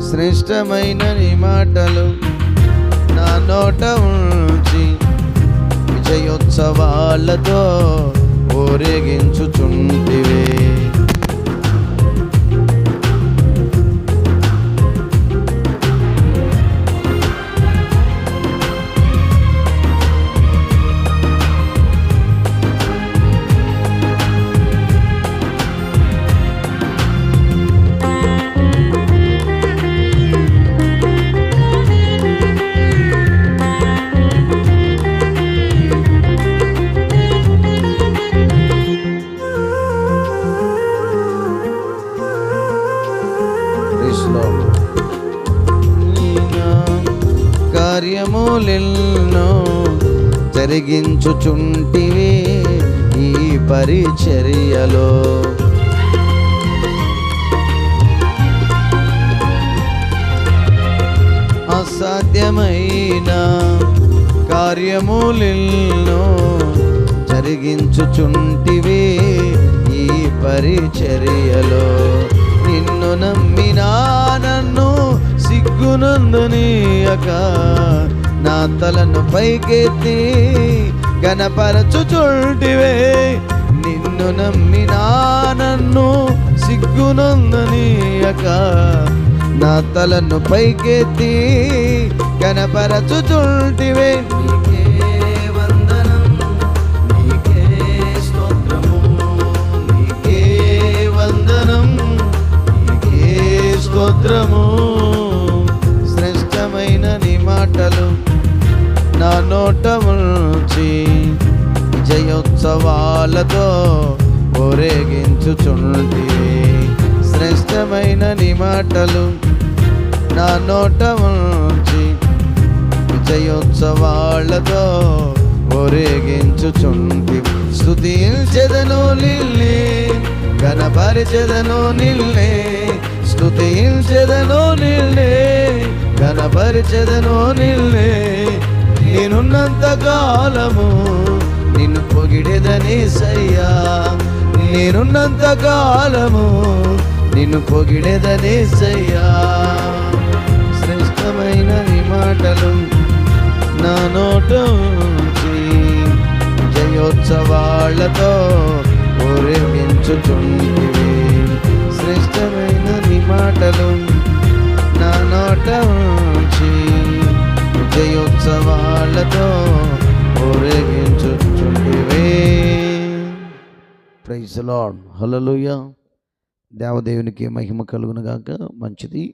శ్రేష్టమైన నీ మాటలు నా నోట ఉంచి విజయోత్సవాలతో ఊరేగించుచుంటివే. కార్యములెన్నో జరిగించుచుంటివి ఈ పరిచర్యలో. అసాధ్యమైన కార్యములెన్నో జరిగించుచుంటివి ఈ పరిచర్యలో. నిన్ను నమ్మినా నన్ను సిగ్గునందునీయక నా తలను పైకెత్తి గణపరచుచుంటివే. నిన్ను నమ్మినా నన్ను సిగ్గునందునీయక నా తలను పైకెత్తి గణపరచుచుంటివే. నీకే వందనం, నీకే స్తోత్రము, నీకే వందనం, నీకే స్తోత్రము. శ్రేష్టమైన నీ మాటలు నా నోట ఉంచి విజయోత్సవాలతో ఊరేగించుచుంటివి. శ్రేష్టమైన నీ మాటలు నా నోట ఉంచి విజయోత్సవాలతో ఊరేగించుచుంటివి. స్తుతించెదను నిన్నే, ఘనపరిచెదను నిన్నే, స్తుతించెదను నిన్నే, ఘనపరిచెదను నిన్నే. నేనున్నంత కాలము నిన్ను పొగిడెదనేసయ్యా, నేనున్నంత కాలము నిన్ను పొగిడెదనేసయ్యా. శ్రేష్టమైన నీ మాటలు నా నోట ఉంచి జయోత్సవాలతో ఊరేగించుచుంటివి. శ్రేష్టమైన నీ మాటలు నా నోట ఉంచి విజయోత్సవాలతో ఊరేగించుచుంటివే. Praise the Lord. హల్లెలూయా. దేవదేవునికి మహిమ కలుగును గాక. మంచిది.